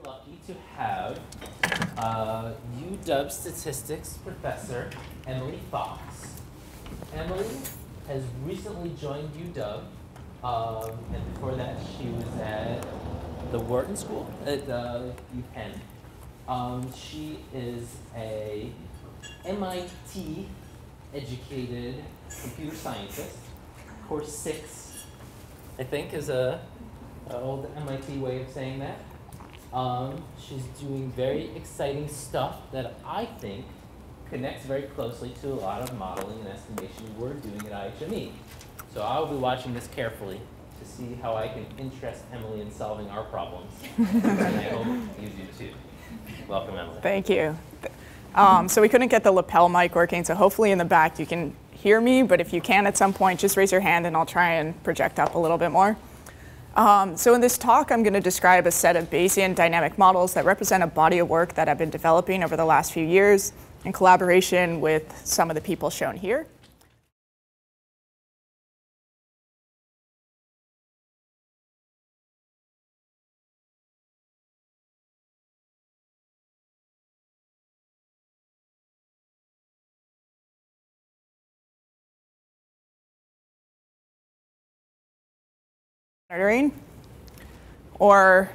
lucky to have UW statistics professor Emily Fox. Emily has recently joined UW, and before that she was at the Wharton School at UPenn. She is a MIT educated computer scientist. Course 6, I think, is an old MIT way of saying that. She's doing very exciting stuff that I think connects very closely to a lot of modeling and estimation we're doing at IHME. So I'll be watching this carefully to see how I can interest Emily in solving our problems. And I hope you do too. Welcome, Emily. Thank you. So we couldn't get the lapel mic working, so hopefully in the back you can hear me, but if you can at some point, just raise your hand and I'll try and project up a little bit more. So in this talk, I'm going to describe a set of Bayesian dynamic models that represent a body of work that I've been developing over the last few years in collaboration with some of the people shown here. Or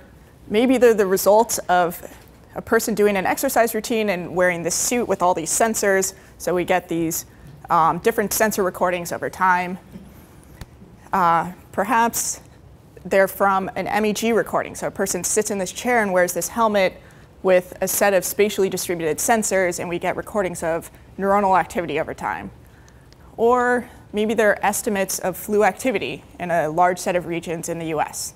maybe they're the result of a person doing an exercise routine and wearing this suit with all these sensors. So we get these different sensor recordings over time. Perhaps they're from an MEG recording. So a person sits in this chair and wears this helmet with a set of spatially distributed sensors, and we get recordings of neuronal activity over time. Or maybe they're estimates of flu activity in a large set of regions in the US.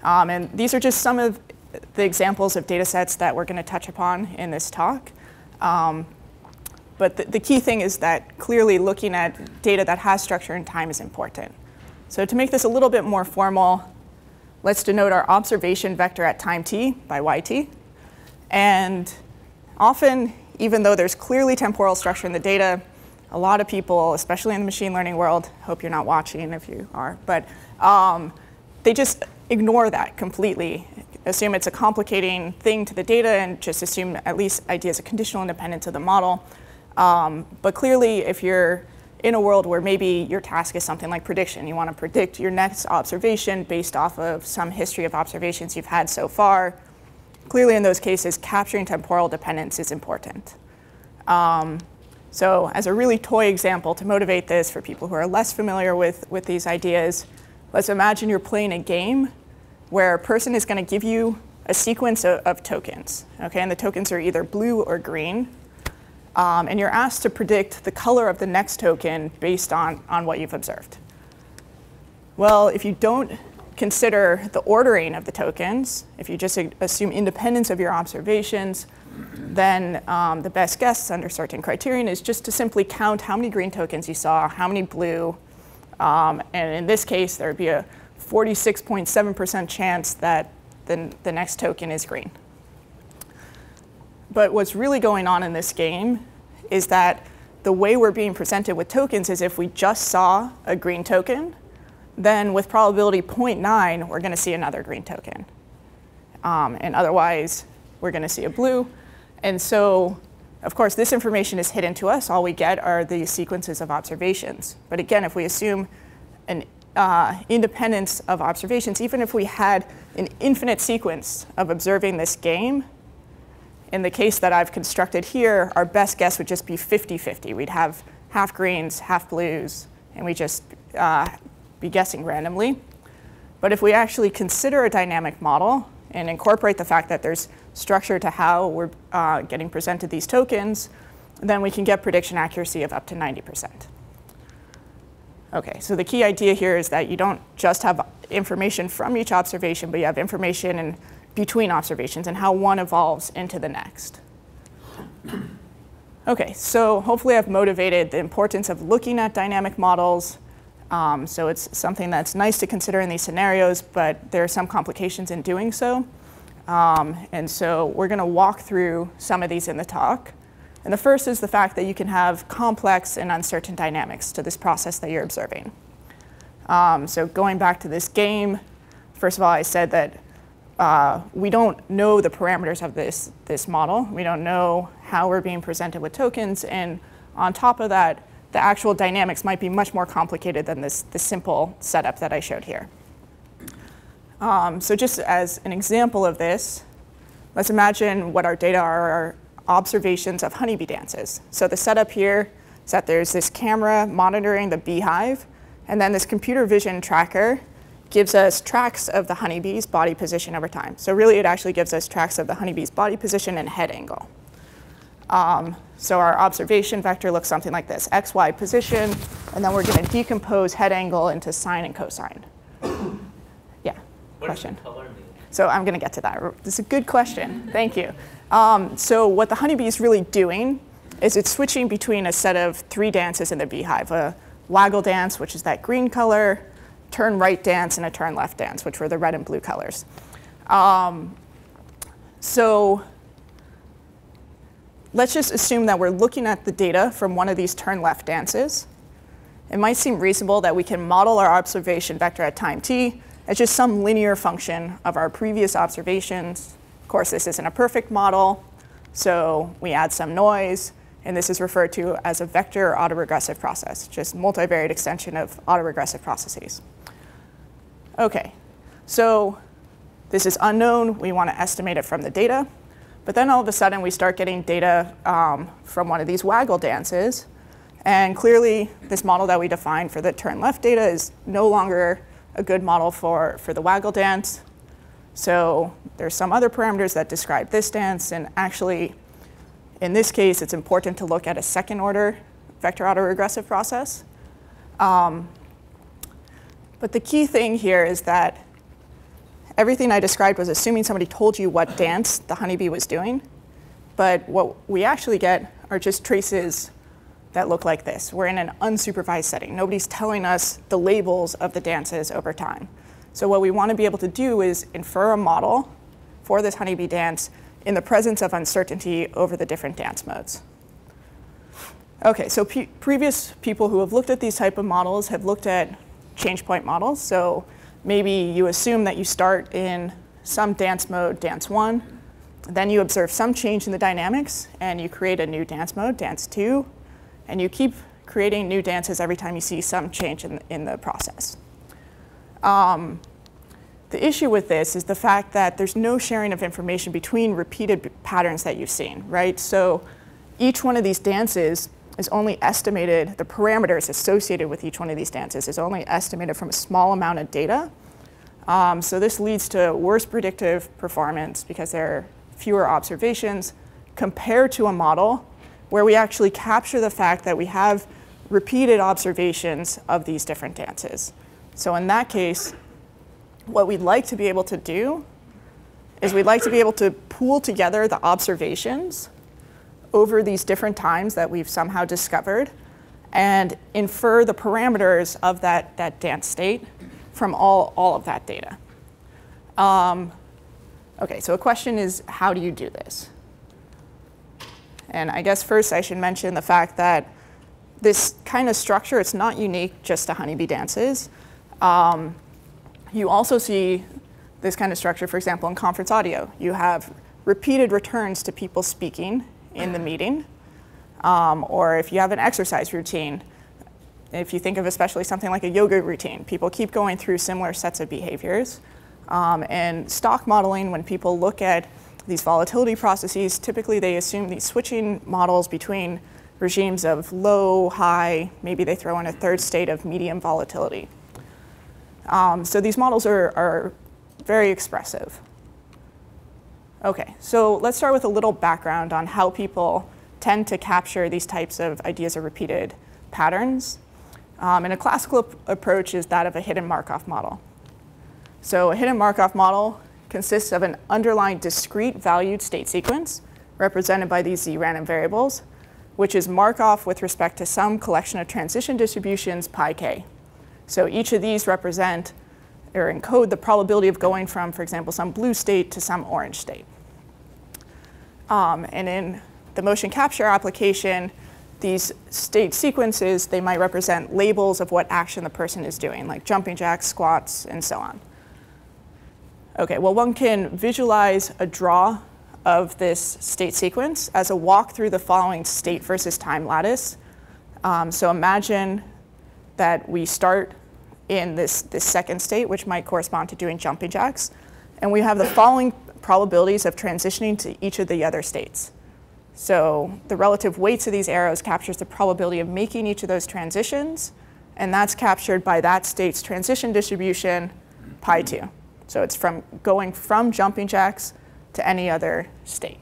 And these are just some of the examples of data sets that we're going to touch upon in this talk. But the key thing is that clearly looking at data that has structure and time is important. So to make this a little bit more formal, let's denote our observation vector at time t by yt. And often, even though there's clearly temporal structure in the data, a lot of people, especially in the machine learning world, hope you're not watching if you are, but they just ignore that completely, assume it's a complicating thing to the data, and just assume at least ideas of conditional independence of the model. But clearly, if you're in a world where maybe your task is something like prediction, you want to predict your next observation based off of some history of observations you've had so far, clearly in those cases, capturing temporal dependence is important. So as a really toy example to motivate this for people who are less familiar with these ideas, let's imagine you're playing a game where a person is going to give you a sequence of tokens, okay? And the tokens are either blue or green. And you're asked to predict the color of the next token based on what you've observed. Well, if you don't consider the ordering of the tokens, if you just assume independence of your observations, then the best guess under certain criterion is just to simply count how many green tokens you saw, how many blue, and in this case, there would be a 46.7% chance that the next token is green. But what's really going on in this game is that the way we're being presented with tokens is if we just saw a green token, then with probability 0.9, we're going to see another green token. And otherwise, we're going to see a blue. And so, of course, this information is hidden to us. All we get are the sequences of observations. But again, if we assume an independence of observations, even if we had an infinite sequence of observing this game, in the case that I've constructed here, our best guess would just be 50-50. We'd have half greens, half blues, and we just be guessing randomly. But if we actually consider a dynamic model and incorporate the fact that there's structure to how we're getting presented these tokens, then we can get prediction accuracy of up to 90%. OK, so the key idea here is that you don't just have information from each observation, but you have information in between observations and how one evolves into the next. OK, so hopefully I've motivated the importance of looking at dynamic models. So it's something that's nice to consider in these scenarios, but there are some complications in doing so. And so we're going to walk through some of these in the talk. And the first is the fact that you can have complex and uncertain dynamics to this process that you're observing. So going back to this game, first of all, I said that we don't know the parameters of this model. We don't know how we're being presented with tokens. And on top of that, the actual dynamics might be much more complicated than this simple setup that I showed here. So just as an example of this, let's imagine what our data are observations of honeybee dances. So the setup here is that there's this camera monitoring the beehive, and then this computer vision tracker gives us tracks of the honeybee's body position over time. So really, it actually gives us tracks of the honeybee's body position and head angle. So our observation vector looks something like this, x, y position, and then we're going to decompose head angle into sine and cosine. Yeah, question? What does the color mean? So I'm going to get to that. This is a good question. Thank you. So what the honeybee is really doing is it's switching between a set of 3 dances in the beehive, a waggle dance, which is that green color, turn right dance, and a turn left dance, which were the red and blue colors. So let's just assume that we're looking at the data from one of these turn left dances. It might seem reasonable that we can model our observation vector at time t as just some linear function of our previous observations. Of course, this isn't a perfect model, so we add some noise, and this is referred to as a vector autoregressive process, just multivariate extension of autoregressive processes. Okay, so this is unknown. We want to estimate it from the data. But then all of a sudden, we start getting data from one of these waggle dances. And clearly, this model that we defined for the turn left data is no longer a good model for the waggle dance. So there's some other parameters that describe this dance. And actually, in this case, it's important to look at a second order vector autoregressive process. But the key thing here is that everything I described was assuming somebody told you what dance the honeybee was doing. But what we actually get are just traces that look like this. We're in an unsupervised setting. Nobody's telling us the labels of the dances over time. So what we want to be able to do is infer a model for this honeybee dance in the presence of uncertainty over the different dance modes. OK, so previous people who have looked at these type of models have looked at Changepoint models. So maybe you assume that you start in some dance mode, dance 1, then you observe some change in the dynamics, and you create a new dance mode, dance 2, and you keep creating new dances every time you see some change in the process. The issue with this is the fact that there's no sharing of information between repeated patterns that you've seen, right? So each one of these dances is only estimated, the parameters associated with each one of these dances is only estimated from a small amount of data. So this leads to worse predictive performance because there are fewer observations compared to a model where we actually capture the fact that we have repeated observations of these different dances. So in that case, what we'd like to be able to do is we'd like to be able to pool together the observations over these different times that we've somehow discovered and infer the parameters of that dance state from all of that data. OK, so a question is, how do you do this? And I guess first I should mention the fact that this kind of structure, it's not unique just to honeybee dances. You also see this kind of structure, for example, in conference audio. You have repeated returns to people speaking in the meeting. Or if you have an exercise routine, if you think of especially something like a yoga routine, people keep going through similar sets of behaviors. And stock modeling, when people look at these volatility processes, typically they assume these switching models between regimes of low, high, maybe they throw in a third state of medium volatility. So these models are very expressive. OK, so let's start with a little background on how people tend to capture these types of ideas of repeated patterns. And a classical approach is that of a hidden Markov model. So a hidden Markov model consists of an underlying discrete valued state sequence represented by these z random variables, which is Markov with respect to some collection of transition distributions pi k. So each of these represent or encode the probability of going from, for example, some blue state to some orange state. And in the motion capture application, these state sequences, they might represent labels of what action the person is doing, like jumping jacks, squats, and so on. Okay, well, one can visualize a draw of this state sequence as a walk through the following state versus time lattice. So imagine that we start in this second state, which might correspond to doing jumping jacks. And we have the following probabilities of transitioning to each of the other states. So the relative weights of these arrows captures the probability of making each of those transitions. And that's captured by that state's transition distribution, pi 2. So it's from going from jumping jacks to any other state.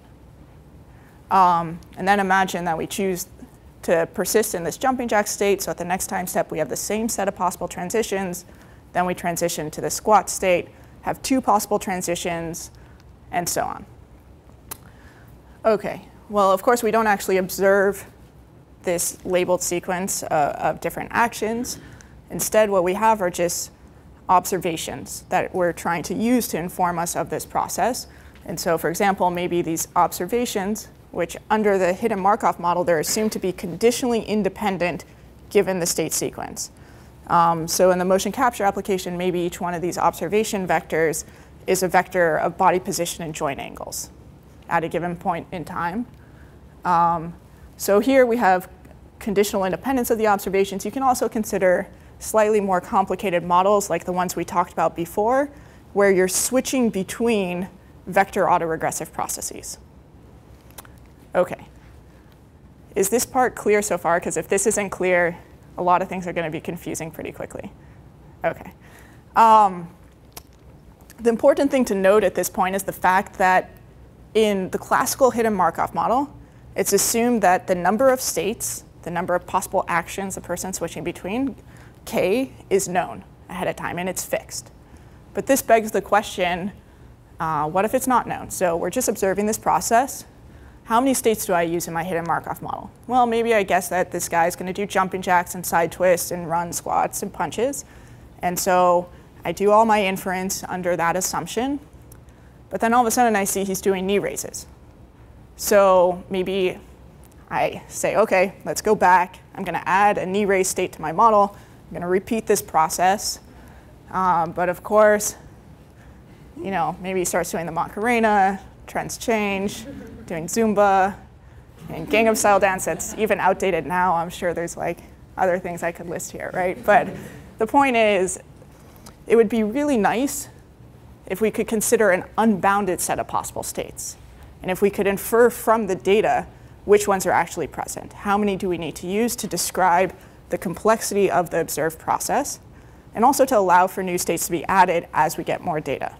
And then imagine that we choose to persist in this jumping jack state. So at the next time step, we have the same set of possible transitions. Then we transition to the squat state, have 2 possible transitions, and so on. OK, well, of course, we don't actually observe this labeled sequence of different actions. Instead, what we have are just observations that we're trying to use to inform us of this process. And so, for example, maybe these observations, which under the hidden Markov model, they're assumed to be conditionally independent given the state sequence. So in the motion capture application, maybe each one of these observation vectors is a vector of body position and joint angles at a given point in time. So here we have conditional independence of the observations. You can also consider slightly more complicated models like the ones we talked about before, where you're switching between vector autoregressive processes. OK. Is this part clear so far? Because if this isn't clear, a lot of things are going to be confusing pretty quickly. OK. The important thing to note at this point is the fact that in the classical hidden Markov model, it's assumed that the number of states, the number of possible actions a person switching between, k, is known ahead of time, and it's fixed. But this begs the question, what if it's not known? So we're just observing this process. How many states do I use in my hidden Markov model? Well, maybe I guess that this guy is going to do jumping jacks and side twists and run squats and punches. And so I do all my inference under that assumption. But then all of a sudden, I see he's doing knee raises. So maybe I say, OK, let's go back. I'm going to add a knee raise state to my model. I'm going to repeat this process. But of course, maybe he starts doing the Macarena, trends change, doing Zumba, and Gangnam Style dance that's even outdated now. I'm sure there's like other things I could list here, right? But the point is, it would be really nice if we could consider an unbounded set of possible states. And if we could infer from the data which ones are actually present. How many do we need to use to describe the complexity of the observed process, and also to allow for new states to be added as we get more data.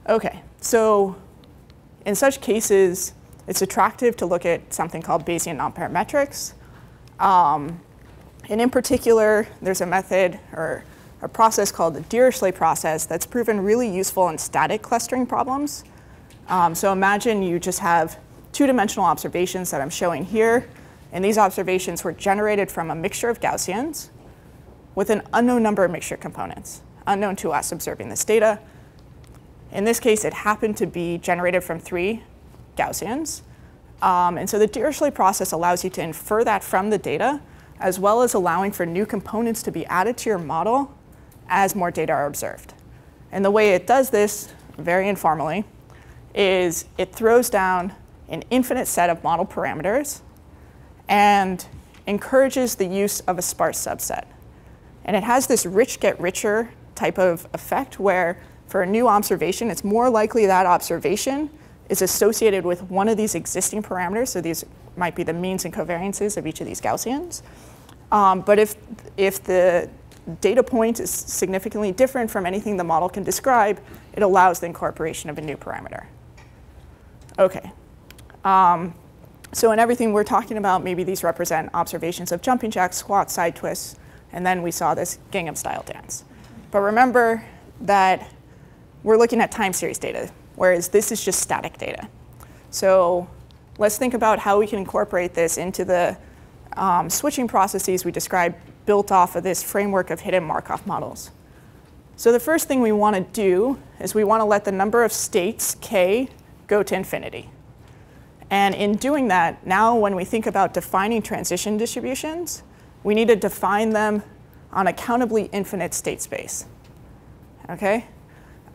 OK, so in such cases, it's attractive to look at something called Bayesian nonparametrics. And in particular, there's a method or a process called the Dirichlet process that's proven really useful in static clustering problems. So imagine you just have 2-dimensional observations that I'm showing here. And these observations were generated from a mixture of Gaussians with an unknown number of mixture components, unknown to us observing this data. In this case, it happened to be generated from 3 Gaussians. And so the Dirichlet process allows you to infer that from the data, as well as allowing for new components to be added to your model as more data are observed. And the way it does this, very informally, is it throws down an infinite set of model parameters and encourages the use of a sparse subset. And it has this rich get richer type of effect where for a new observation, it's more likely that observation is associated with one of these existing parameters. So these might be the means and covariances of each of these Gaussians. But if the data point is significantly different from anything the model can describe, it allows the incorporation of a new parameter. OK. So in everything we're talking about, maybe these represent observations of jumping jacks, squats, side twists. And then we saw this Gangnam Style dance. But remember that we're looking at time series data, whereas this is just static data. So let's think about how we can incorporate this into the switching processes we described built off of this framework of hidden Markov models. So the first thing we want to do is we want to let the number of states, k, go to infinity. And in doing that, now when we think about defining transition distributions, we need to define them on a countably infinite state space. OK?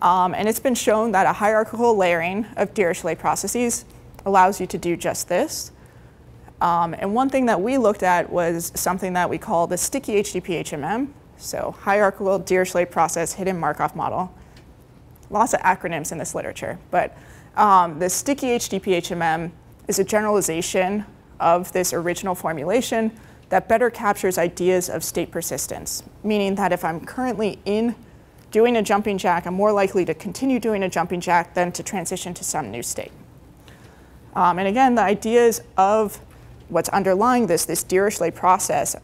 And it's been shown that a hierarchical layering of Dirichlet processes allows you to do just this. And one thing that we looked at was something that we call the sticky HDP-HMM, so hierarchical Dirichlet process hidden Markov model. Lots of acronyms in this literature, but the sticky HDP-HMM is a generalization of this original formulation that better captures ideas of state persistence, meaning that if I'm currently doing a jumping jack, I'm more likely to continue doing a jumping jack than to transition to some new state. And again, the ideas of what's underlying this Dirichlet process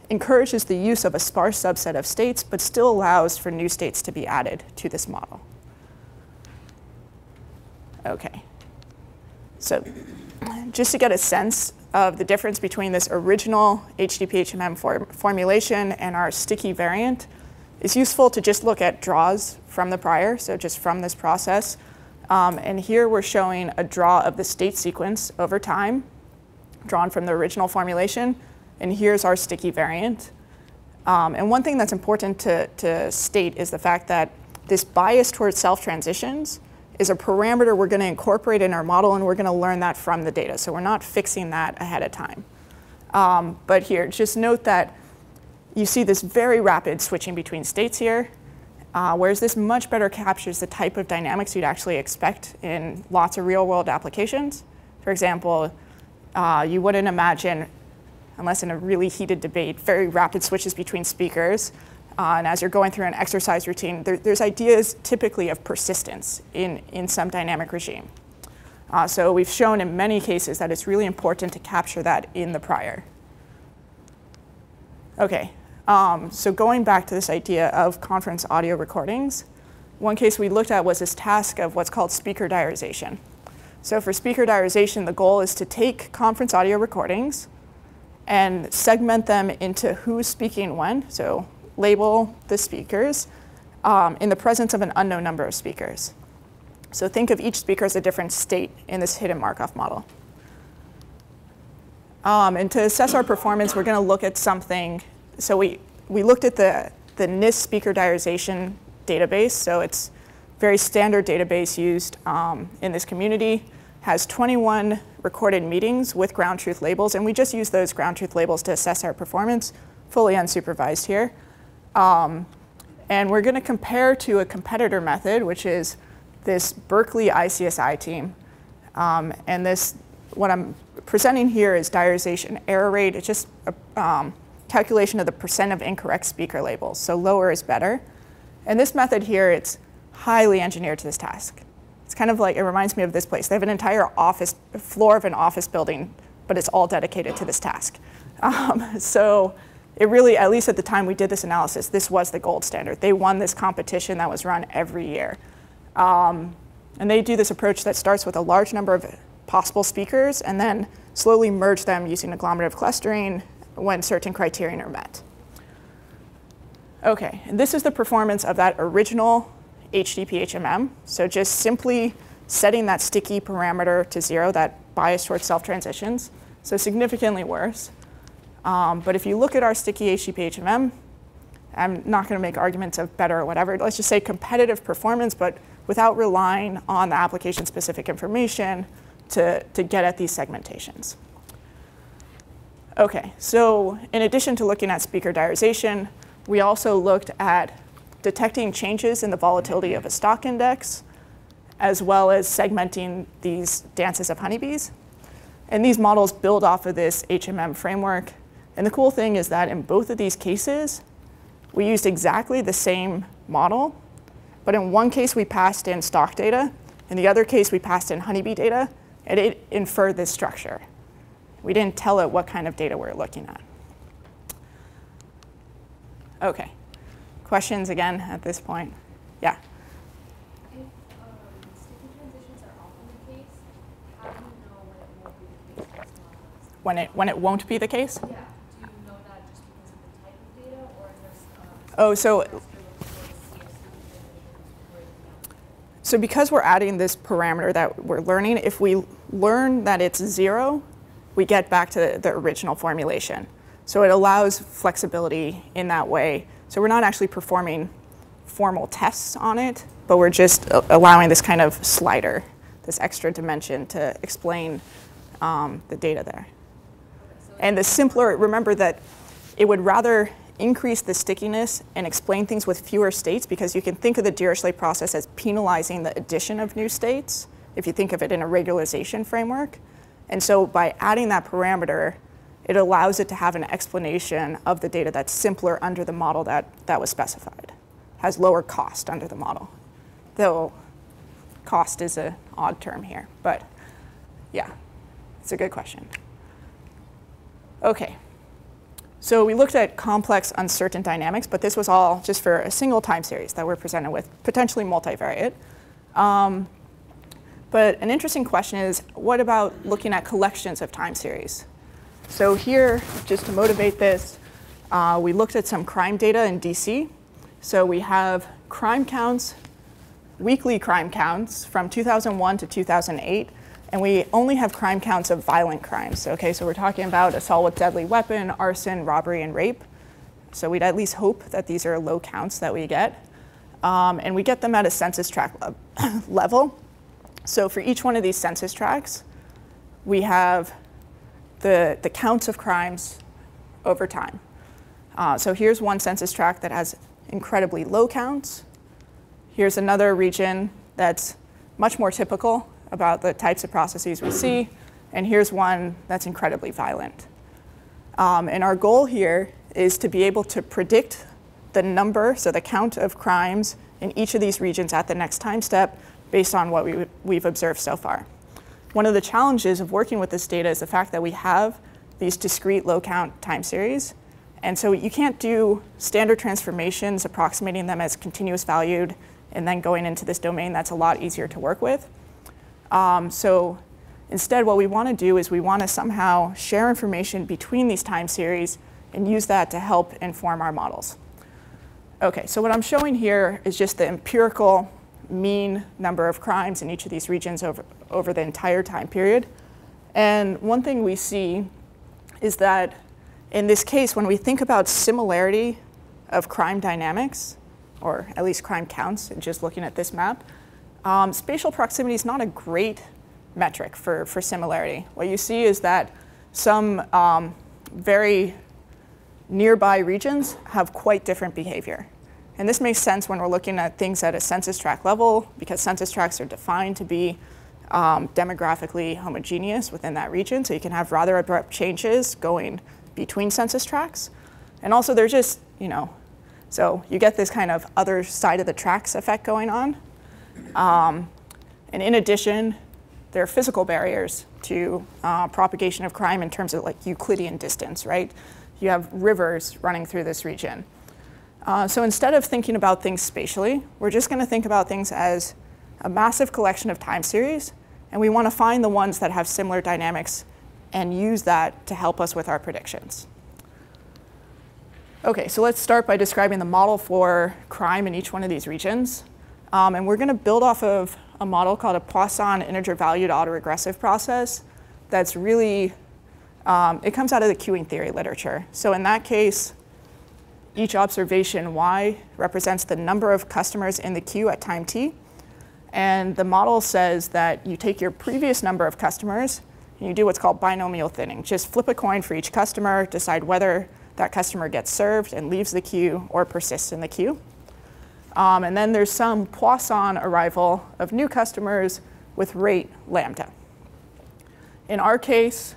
encourages the use of a sparse subset of states, but still allows for new states to be added to this model. Okay, so just to get a sense of the difference between this original HDP-HMM formulation and our sticky variant, it's useful to just look at draws from the prior, so just from this process. And here we're showing a draw of the state sequence over time, drawn from the original formulation. And here's our sticky variant. And one thing that's important to state is the fact that this bias towards self-transitions is a parameter we're going to incorporate in our model, and we're going to learn that from the data. So we're not fixing that ahead of time. But here, just note that you see this very rapid switching between states here, whereas this much better captures the type of dynamics you'd actually expect in lots of real-world applications. For example, you wouldn't imagine, unless in a really heated debate, very rapid switches between speakers. And as you're going through an exercise routine, there's ideas typically of persistence in some dynamic regime. So we've shown in many cases that it's really important to capture that in the prior. Okay, so going back to this idea of conference audio recordings, one case we looked at was this task of what's called speaker diarization. So for speaker diarization, the goal is to take conference audio recordings and segment them into who's speaking when, so label the speakers in the presence of an unknown number of speakers. So think of each speaker as a different state in this hidden Markov model. And to assess our performance, we're going to look at something. So we looked at the NIST speaker diarization database. So it's a very standard database used in this community. Has 21 recorded meetings with ground truth labels. And we just use those ground truth labels to assess our performance, fully unsupervised here. And we're going to compare to a competitor method, which is this Berkeley ICSI team. And this, what I'm presenting here is diarization error rate. It's just a calculation of the percent of incorrect speaker labels. So lower is better. And this method here, it's highly engineered to this task. It's kind of like, it reminds me of this place. They have an entire office, floor of an office building, but it's all dedicated to this task. So it really, at least at the time we did this analysis, this was the gold standard. They won this competition that was run every year. And they do this approach that starts with a large number of possible speakers and then slowly merge them using agglomerative clustering when certain criterion are met. Okay, and this is the performance of that original HDP-HMM. So just simply setting that sticky parameter to 0, that bias towards self-transitions. So significantly worse. But if you look at our sticky HDP-HMM, I'm not going to make arguments of better or whatever. Let's just say competitive performance, but without relying on the application-specific information to get at these segmentations. OK, so in addition to looking at speaker diarization, we also looked at detecting changes in the volatility of a stock index, as well as segmenting these dances of honeybees. And these models build off of this HMM framework. And the cool thing is that in both of these cases, we used exactly the same model. But in one case, we passed in stock data. In the other case, we passed in honeybee data. And it inferred this structure. We didn't tell it what kind of data we're looking at. OK. Questions again at this point? Yeah? If sticky transitions are often the case, how do you know when it won't be the case? When it won't be the case? Yeah. Do you know that just because of the type of data, or just Oh, so because we're adding this parameter that we're learning, if we learn that it's 0, we get back to the original formulation. So it allows flexibility in that way. So we're not actually performing formal tests on it, but we're just allowing this kind of slider, this extra dimension to explain the data there. And the simpler, remember that it would rather increase the stickiness and explain things with fewer states, because you can think of the Dirichlet process as penalizing the addition of new states, if you think of it in a regularization framework. And so by adding that parameter, it allows it to have an explanation of the data that's simpler under the model that was specified, has lower cost under the model. Though cost is an odd term here, but yeah, it's a good question. Okay. So we looked at complex, uncertain dynamics, but this was all just for a single time series that we're presented with, potentially multivariate. But an interesting question is, what about looking at collections of time series? So here, just to motivate this, we looked at some crime data in DC. So we have crime counts, weekly crime counts from 2001 to 2008. And we only have crime counts of violent crimes. Okay, so we're talking about assault with deadly weapon, arson, robbery, and rape. So we'd at least hope that these are low counts that we get. And we get them at a census tract level. So for each one of these census tracts, we have the counts of crimes over time. So here's one census tract that has incredibly low counts. Here's another region that's much more typical about the types of processes we see. And here's one that's incredibly violent. And our goal here is to be able to predict the number, so the count of crimes in each of these regions at the next time step based on what we've observed so far. One of the challenges of working with this data is the fact that we have these discrete low count time series. And so you can't do standard transformations approximating them as continuous valued and then going into this domain. That's a lot easier to work with. So instead, what we want to do is we want to somehow share information between these time series and use that to help inform our models. OK, so what I'm showing here is just the empirical mean number of crimes in each of these regions over the entire time period. And one thing we see is that in this case, when we think about similarity of crime dynamics, or at least crime counts, and just looking at this map, spatial proximity is not a great metric for similarity. What you see is that some very nearby regions have quite different behavior. And this makes sense when we're looking at things at a census tract level, because census tracts are defined to be demographically homogeneous within that region. So you can have rather abrupt changes going between census tracts. And also they're just, so you get this kind of other side of the tracks effect going on. And in addition, there are physical barriers to propagation of crime in terms of like Euclidean distance, right? You have rivers running through this region. So instead of thinking about things spatially, we're just going to think about things as a massive collection of time series. And we want to find the ones that have similar dynamics and use that to help us with our predictions. OK, so let's start by describing the model for crime in each one of these regions. And we're going to build off of a model called a Poisson integer-valued autoregressive process that's really, it comes out of the queuing theory literature. So in that case, each observation y represents the number of customers in the queue at time t. And the model says that you take your previous number of customers and you do what's called binomial thinning. Just flip a coin for each customer, decide whether that customer gets served and leaves the queue or persists in the queue. And then there's some Poisson arrival of new customers with rate lambda. In our case,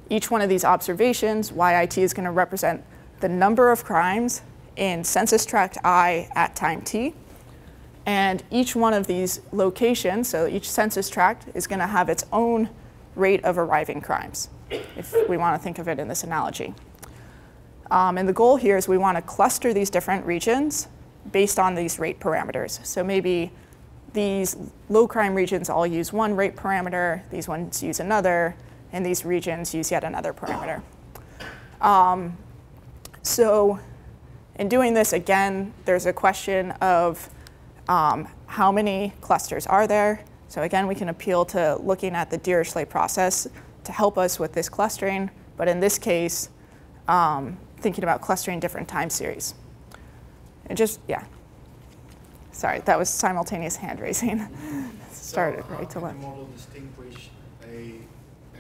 each one of these observations, YIT, is going to represent the number of crimes in census tract I at time t. And each one of these locations, so each census tract, is going to have its own rate of arriving crimes, if we want to think of it in this analogy. And the goal here is we want to cluster these different regions based on these rate parameters. So maybe these low crime regions all use one rate parameter, these ones use another, and these regions use yet another parameter. So in doing this, again, there's a question of how many clusters are there. So again, we can appeal to looking at the Dirichlet process to help us with this clustering. But in this case, thinking about clustering different time series. It just, yeah. Sorry, that was simultaneous hand raising. Started right to left. How can the model distinguish a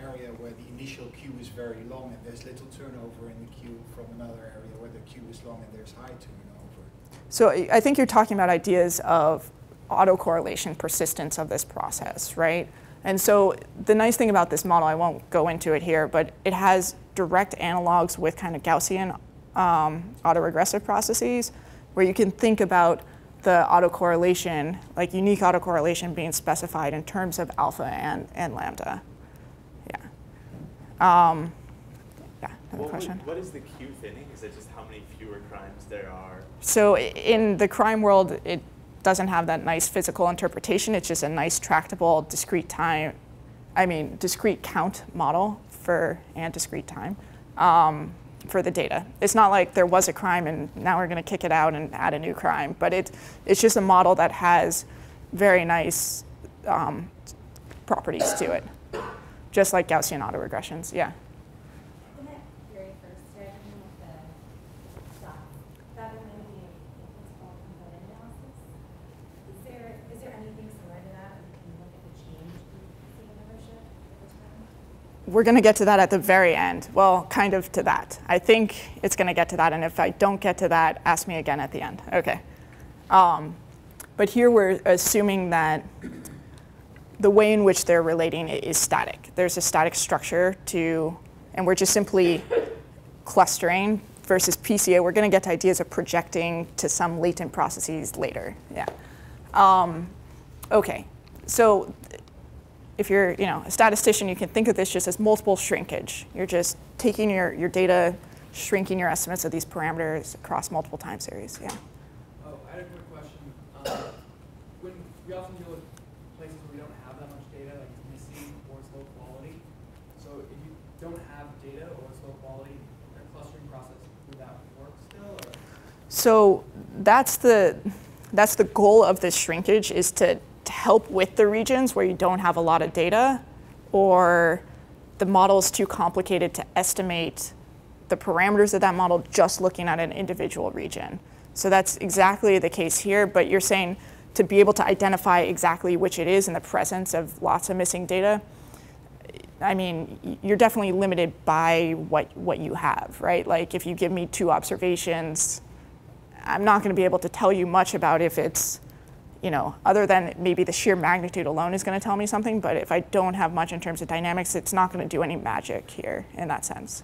area where the initial queue is very long and there's little turnover in the queue from another area where the queue is long and there's high turnover? So I think you're talking about ideas of autocorrelation persistence of this process, right? And so the nice thing about this model, I won't go into it here, but it has direct analogs with kind of Gaussian autoregressive processes where you can think about the autocorrelation, like unique autocorrelation being specified in terms of alpha and lambda. Yeah. Yeah, another question. What is the Q thinning? Is it just how many fewer crimes there are? So in the crime world, it doesn't have that nice physical interpretation. It's just a nice tractable discrete count model and discrete time for the data. It's not like there was a crime and now we're going to kick it out and add a new crime, but it's just a model that has very nice properties to it, just like Gaussian autoregressions. Yeah. In that very first step, with the stop, that reminded me of what's called component analysis. Is there anything similar to that where you can look at the change in the membership over time? We're going to get to that at the very end. Well, kind of to that. I think it's going to get to that, and if I don't get to that, ask me again at the end. Okay. But here we're assuming that the way in which they're relating is static. There's a static structure and we're just simply clustering versus PCA. We're going to get to ideas of projecting to some latent processes later. Yeah. Okay. So if you're a statistician, you can think of this just as multiple shrinkage. You're just taking your data, shrinking your estimates of these parameters across multiple time series. Yeah. Oh, I had a quick question. When we often deal with places where we don't have that much data, like it's missing or it's low quality. So if you don't have data or it's low quality, a clustering process, would that work still? Or? So that's the goal of this shrinkage, is to help with the regions where you don't have a lot of data or the model is too complicated to estimate the parameters of that model just looking at an individual region. So that's exactly the case here, but you're saying to be able to identify exactly which it is in the presence of lots of missing data, I mean, you're definitely limited by what you have, right? Like if you give me 2 observations, I'm not going to be able to tell you much about if it's, other than maybe the sheer magnitude alone is going to tell me something, but if I don't have much in terms of dynamics, it's not going to do any magic here in that sense.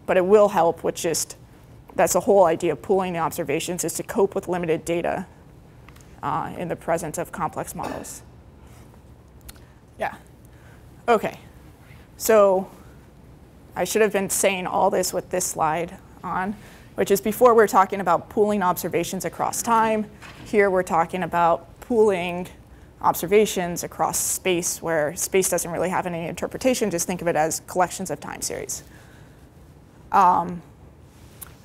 But it will help with that's the whole idea of pooling the observations, is to cope with limited data in the presence of complex models. Yeah. Okay. So I should have been saying all this with this slide on, which is before we're talking about pooling observations across time. Here we're talking about pooling observations across space, where space doesn't really have any interpretation. Just think of it as collections of time series.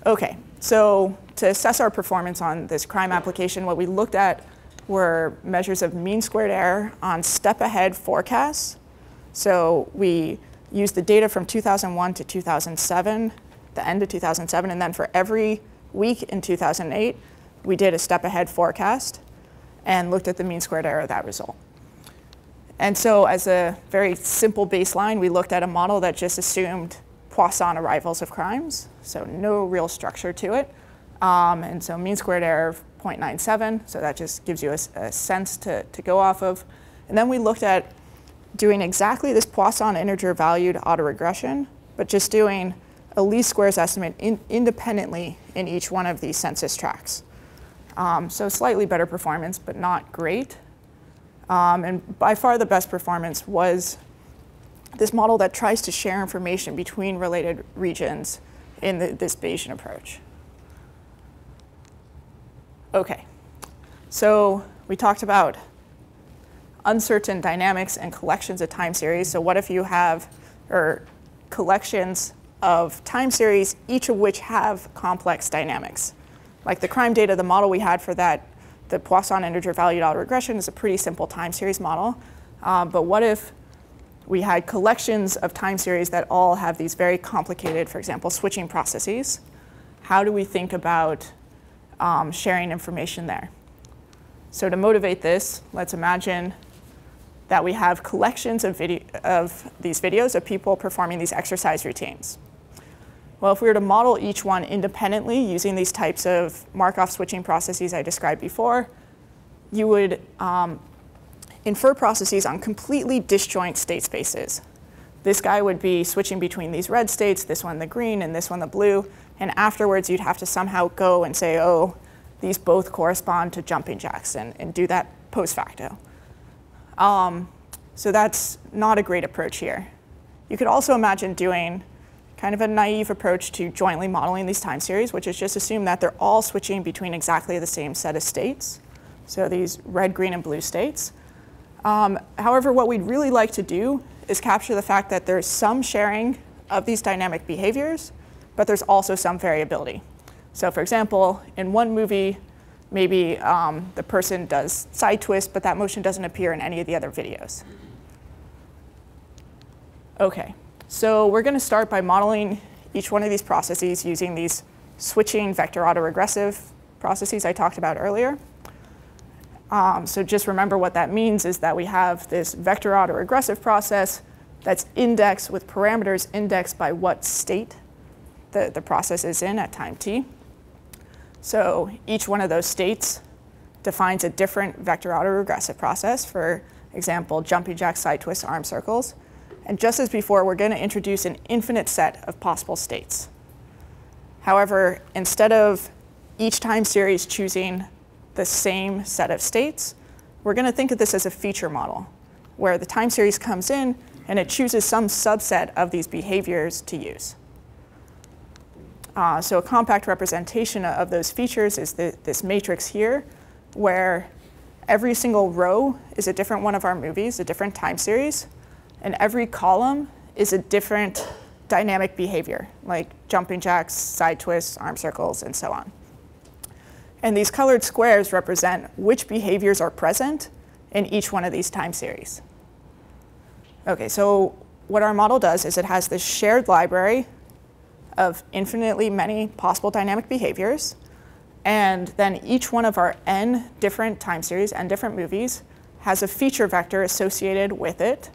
Okay, so to assess our performance on this crime application, what we looked at were measures of mean squared error on step-ahead forecasts. So we used the data from 2001 to 2007, the end of 2007, and then for every week in 2008, we did a step-ahead forecast and looked at the mean squared error of that result. And so as a very simple baseline, we looked at a model that just assumed Poisson arrivals of crimes, so no real structure to it. And so mean squared error of 0.97, so that just gives you a sense to go off of. And then we looked at doing exactly this Poisson integer valued autoregression, but just doing a least squares estimate independently in each one of these census tracts. So slightly better performance, but not great. And by far the best performance was this model that tries to share information between related regions in this Bayesian approach. Okay, so we talked about uncertain dynamics and collections of time series. So what if you have collections of time series, each of which have complex dynamics? Like the crime data, the model we had for that, the Poisson integer valued autoregression, is a pretty simple time series model. But what if we had collections of time series that all have these very complicated, for example, switching processes? How do we think about sharing information there. So to motivate this, let's imagine that we have collections of these videos of people performing these exercise routines. Well, if we were to model each one independently using these types of Markov switching processes I described before, you would infer processes on completely disjoint state spaces. This guy would be switching between these red states, this one the green and this one the blue, and afterwards you'd have to somehow go and say, oh, these both correspond to jumping jacks, and do that post facto. So that's not a great approach here. You could also imagine doing kind of a naive approach to jointly modeling these time series, which is just assume that they're all switching between exactly the same set of states, so these red, green, and blue states. However, what we'd really like to do is capture the fact that there's some sharing of these dynamic behaviors, but there's also some variability. So for example, in one movie, maybe the person does side twist, but that motion doesn't appear in any of the other videos. OK, so we're going to start by modeling each one of these processes using these switching vector autoregressive processes I talked about earlier. So just remember what that means is that we have this vector autoregressive process that's indexed with parameters indexed by what state the process is in at time t. So each one of those states defines a different vector autoregressive process, for example, jumping jacks, side twists, arm circles. And just as before, we're going to introduce an infinite set of possible states. However, instead of each time series choosing the same set of states, we're going to think of this as a feature model, where the time series comes in and it chooses some subset of these behaviors to use. So a compact representation of those features is this matrix here, where every single row is a different one of our movies, a different time series, and every column is a different dynamic behavior, like jumping jacks, side twists, arm circles, and so on. And these colored squares represent which behaviors are present in each one of these time series. OK, so what our model does is it has this shared library of infinitely many possible dynamic behaviors. And then each one of our n different time series, n different movies, has a feature vector associated with it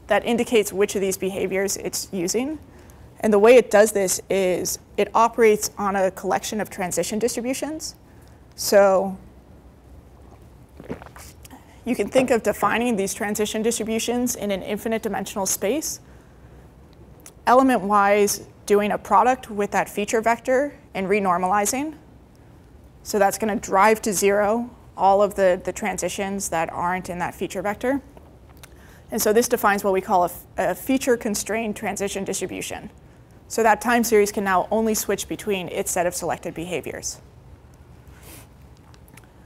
that indicates which of these behaviors it's using. And the way it does this is it operates on a collection of transition distributions. So you can think of defining these transition distributions in an infinite dimensional space, element-wise doing a product with that feature vector and renormalizing. So that's going to drive to zero all of the transitions that aren't in that feature vector. And so this defines what we call a feature-constrained transition distribution. So that time series can now only switch between its set of selected behaviors.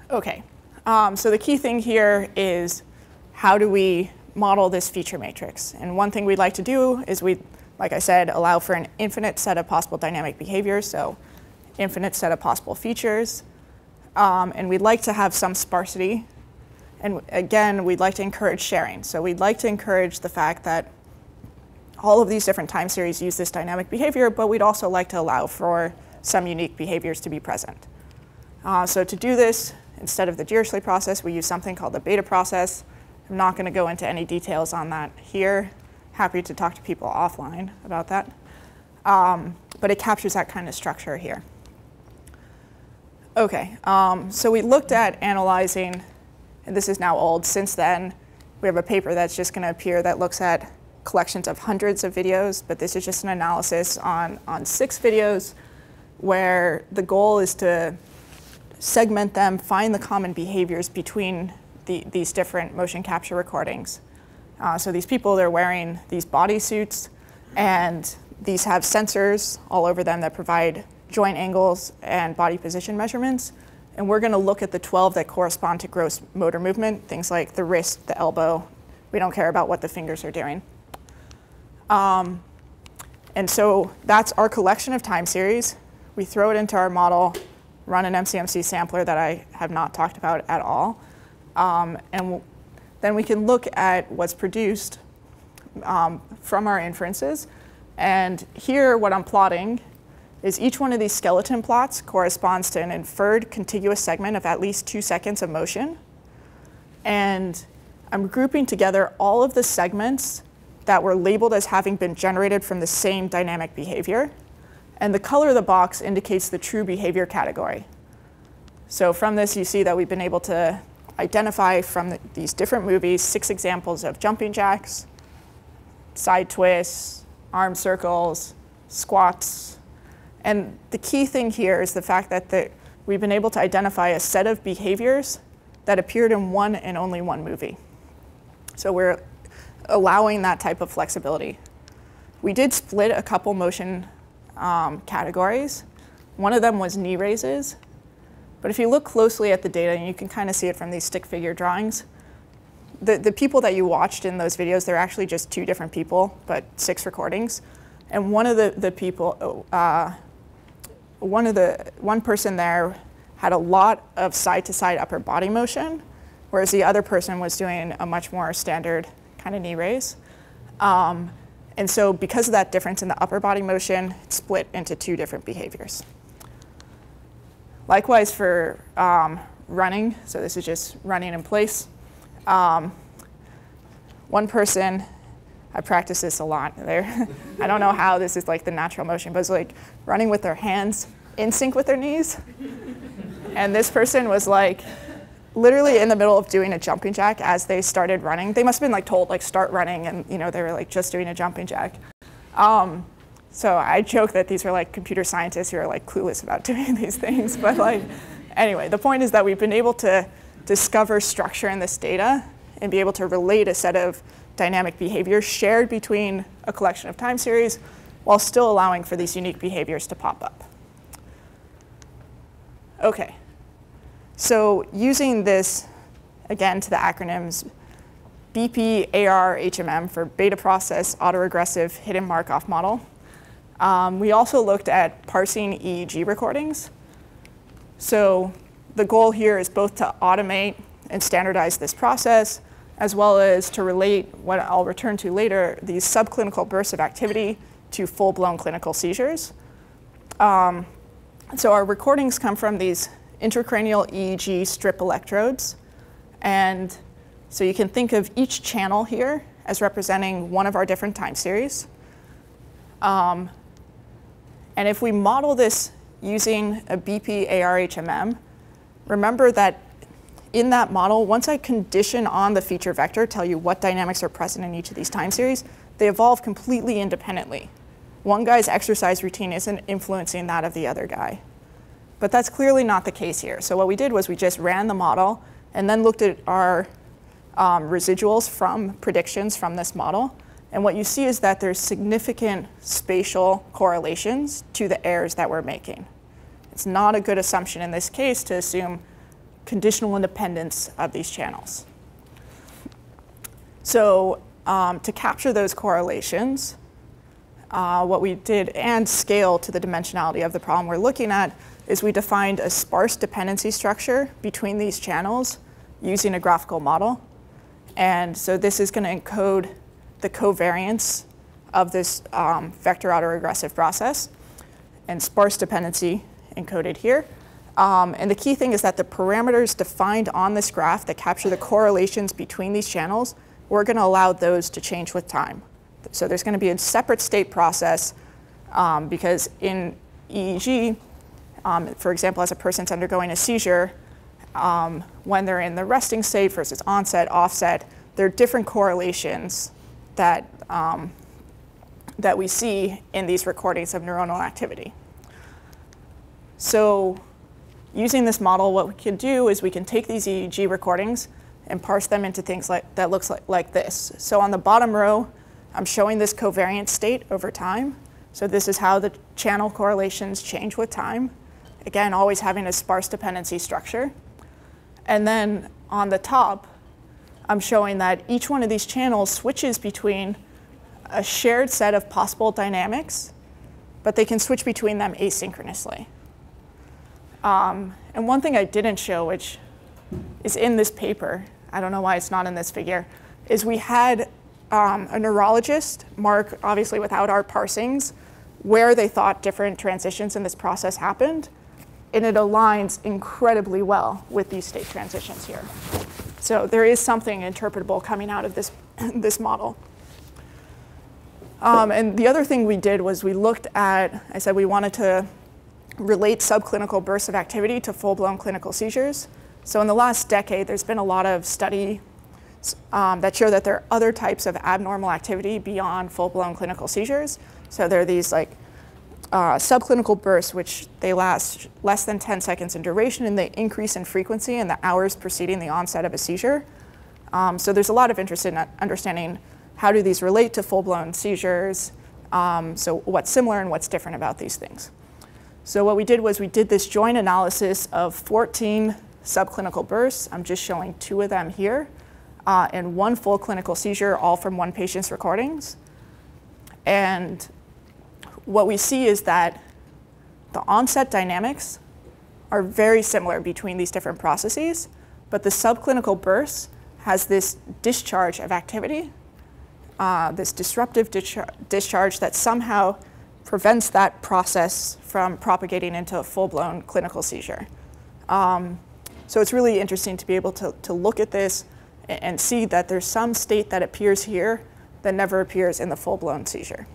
OK, so the key thing here is how do we model this feature matrix? And one thing we'd like to do is like I said, allow for an infinite set of possible dynamic behaviors, so infinite set of possible features. And we'd like to have some sparsity. And again, we'd like to encourage sharing. So we'd like to encourage the fact that all of these different time series use this dynamic behavior, but we'd also like to allow for some unique behaviors to be present. So to do this, instead of the Dirichlet process, we use something called the beta process. I'm not going to go into any details on that here. Happy to talk to people offline about that. But it captures that kind of structure here. OK, so we looked at analyzing, and this is now old. Since then, we have a paper that's just going to appear that looks at collections of hundreds of videos. But this is just an analysis on 6 videos where the goal is to segment them, find the common behaviors between these different motion capture recordings. So these people, they're wearing these bodysuits, and these have sensors all over them that provide joint angles and body position measurements. And we're going to look at the 12 that correspond to gross motor movement, things like the wrist, the elbow. We don't care about what the fingers are doing. And so that's our collection of time series. We throw it into our model, run an MCMC sampler that I have not talked about at all. And then we can look at what's produced from our inferences. And here, what I'm plotting is each one of these skeleton plots corresponds to an inferred contiguous segment of at least 2 seconds of motion. And I'm grouping together all of the segments that were labeled as having been generated from the same dynamic behavior. And the color of the box indicates the true behavior category. So from this, you see that we've been able to identify from these different movies 6 examples of jumping jacks, side twists, arm circles, squats. And the key thing here is the fact that we've been able to identify a set of behaviors that appeared in one and only one movie. So we're allowing that type of flexibility. We did split a couple motion categories. One of them was knee raises. But if you look closely at the data, and you can kind of see it from these stick figure drawings, the people that you watched in those videos, they're actually just 2 different people, but 6 recordings. And one of the people, one person there had a lot of side-to-side upper body motion, whereas the other person was doing a much more standard kind of knee raise. And so because of that difference in the upper body motion, it's split into 2 different behaviors. Likewise for running, so this is just running in place. One person, I practice this a lot there. I don't know how this is like the natural motion, but it's like running with their hands in sync with their knees. And this person was like literally in the middle of doing a jumping jack as they started running. They must have been like told like start running, and they were like just doing a jumping jack. So I joke that these are like computer scientists who are like clueless about doing these things. But like anyway, the point is that we've been able to discover structure in this data and be able to relate a set of dynamic behaviors shared between a collection of time series while still allowing for these unique behaviors to pop up. Okay. So using this, again, to the acronyms BP, AR, HMM for beta process, autoregressive, hidden Markov model. We also looked at parsing EEG recordings. So the goal here is both to automate and standardize this process, as well as to relate what I'll return to later, these subclinical bursts of activity to full-blown clinical seizures. So our recordings come from these intracranial EEG strip electrodes. And so you can think of each channel here as representing one of our different time series. And if we model this using a BP AR-HMM, remember that in that model, once I condition on the feature vector, tell you what dynamics are present in each of these time series, they evolve completely independently. One guy's exercise routine isn't influencing that of the other guy. But that's clearly not the case here. So what we did was we just ran the model and then looked at our residuals from predictions from this model. And what you see is that there's significant spatial correlations to the errors that we're making. It's not a good assumption in this case to assume conditional independence of these channels. So to capture those correlations, what we did and scale to the dimensionality of the problem we're looking at is we defined a sparse dependency structure between these channels using a graphical model. And so this is going to encode the covariance of this vector autoregressive process, and sparse dependency encoded here. And the key thing is that the parameters defined on this graph that capture the correlations between these channels, we're going to allow those to change with time. So there's going to be a separate state process because in EEG, for example, as a person's undergoing a seizure, when they're in the resting state versus onset, offset, there are different correlations that, that we see in these recordings of neuronal activity. So using this model, what we can do is we can take these EEG recordings and parse them into things that looks like this. So on the bottom row, I'm showing this covariance state over time. So this is how the channel correlations change with time. Again, always having a sparse dependency structure. And then on the top, I'm showing that each one of these channels switches between a shared set of possible dynamics, but they can switch between them asynchronously. And one thing I didn't show, which is in this paper, I don't know why it's not in this figure, is we had a neurologist, Mark, obviously without our parsings, where they thought different transitions in this process happened, and it aligns incredibly well with these state transitions here. So there is something interpretable coming out of this model. And the other thing we did was we looked at, I said we wanted to relate subclinical bursts of activity to full-blown clinical seizures. So in the last decade, there's been a lot of study that show that there are other types of abnormal activity beyond full-blown clinical seizures. So there are these like subclinical bursts, which they last less than 10 seconds in duration, and they increase in frequency in the hours preceding the onset of a seizure. So there's a lot of interest in understanding how do these relate to full-blown seizures, so what's similar and what's different about these things. So what we did was we did this joint analysis of 14 subclinical bursts. I'm just showing 2 of them here, and 1 full clinical seizure, all from 1 patient's recordings. And what we see is that the onset dynamics are very similar between these different processes, but the subclinical burst has this discharge of activity, this disruptive discharge that somehow prevents that process from propagating into a full-blown clinical seizure. So it's really interesting to be able to look at this and see that there's some state that appears here that never appears in the full-blown seizure.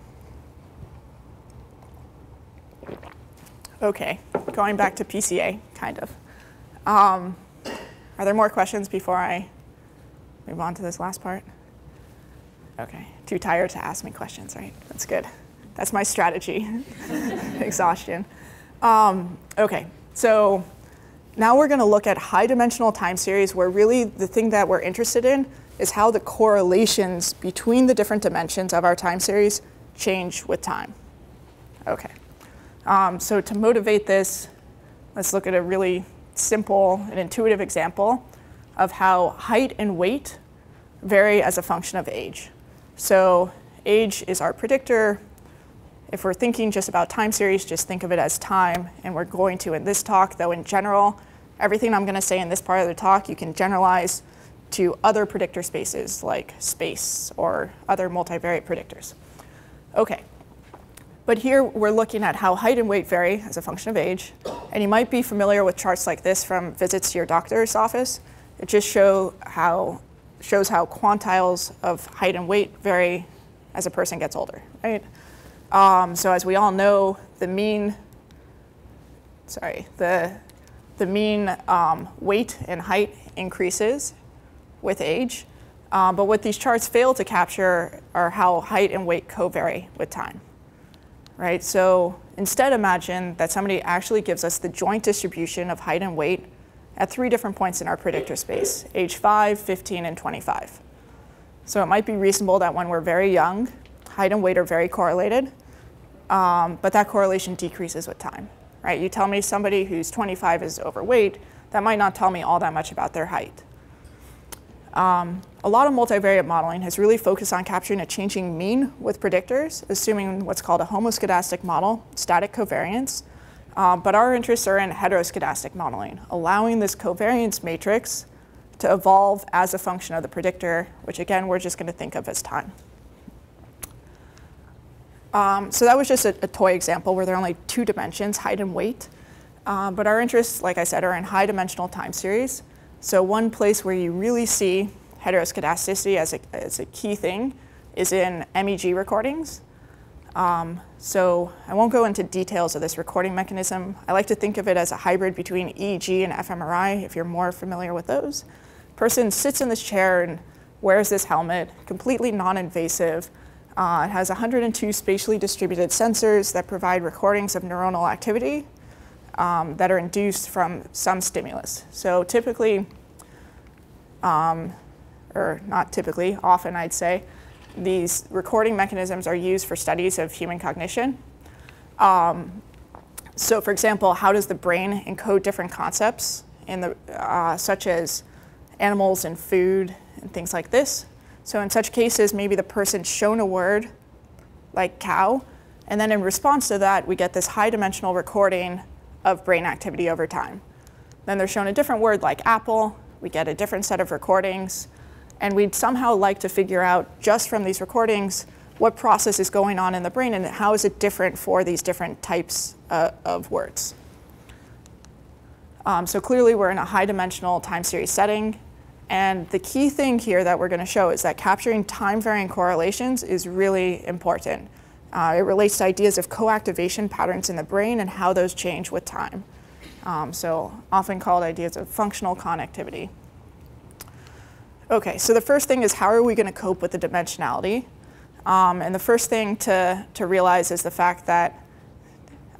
Okay, going back to PCA, kind of. Are there more questions before I move on to this last part? Okay, too tired to ask me questions, right? That's good. That's my strategy, exhaustion. Okay, so now we're going to look at high-dimensional time series, where really the thing that we're interested in is how the correlations between the different dimensions of our time series change with time. Okay, so to motivate this, let's look at a really simple and intuitive example of how height and weight vary as a function of age. So age is our predictor. If we're thinking just about time series, just think of it as time. And we're going to, in this talk, though in general, everything I'm going to say in this part of the talk, you can generalize to other predictor spaces like space or other multivariate predictors. Okay, but here we're looking at how height and weight vary as a function of age. And you might be familiar with charts like this from visits to your doctor's office. It just shows how quantiles of height and weight vary as a person gets older, right? So as we all know, the mean weight and height increases with age. But what these charts fail to capture are how height and weight co-vary with time, right? So instead, imagine that somebody actually gives us the joint distribution of height and weight at 3 different points in our predictor space, age 5, 15, and 25. So it might be reasonable that when we're very young, height and weight are very correlated, but that correlation decreases with time, right? You tell me somebody who's 25 is overweight, that might not tell me all that much about their height. A lot of multivariate modeling has really focused on capturing a changing mean with predictors, assuming what's called a homoscedastic model, static covariance. But our interests are in heteroscedastic modeling, allowing this covariance matrix to evolve as a function of the predictor, which again, we're just going to think of as time. So that was just a toy example where there are only 2 dimensions, height and weight. But our interests, like I said, are in high-dimensional time series. So one place where you really see heteroscedasticity as a key thing is in MEG recordings. So I won't go into details of this recording mechanism. I like to think of it as a hybrid between EEG and fMRI, if you're more familiar with those. Person sits in this chair and wears this helmet, completely non-invasive. It has 102 spatially distributed sensors that provide recordings of neuronal activity that are induced from some stimulus. So typically, or not typically, often I'd say, these recording mechanisms are used for studies of human cognition. So for example, how does the brain encode different concepts in such as animals and food and things like this? So in such cases, maybe the person's shown a word like cow, and then in response to that, we get this high-dimensional recording of brain activity over time. Then they're shown a different word like apple, we get a different set of recordings, and we'd somehow like to figure out, just from these recordings, what process is going on in the brain and how is it different for these different types of words. So clearly we're in a high dimensional time series setting. And the key thing here that we're going to show is that capturing time-varying correlations is really important. It relates to ideas of co-activation patterns in the brain and how those change with time. So often called ideas of functional connectivity. OK, so the first thing is how are we going to cope with the dimensionality? And the first thing to realize is the fact that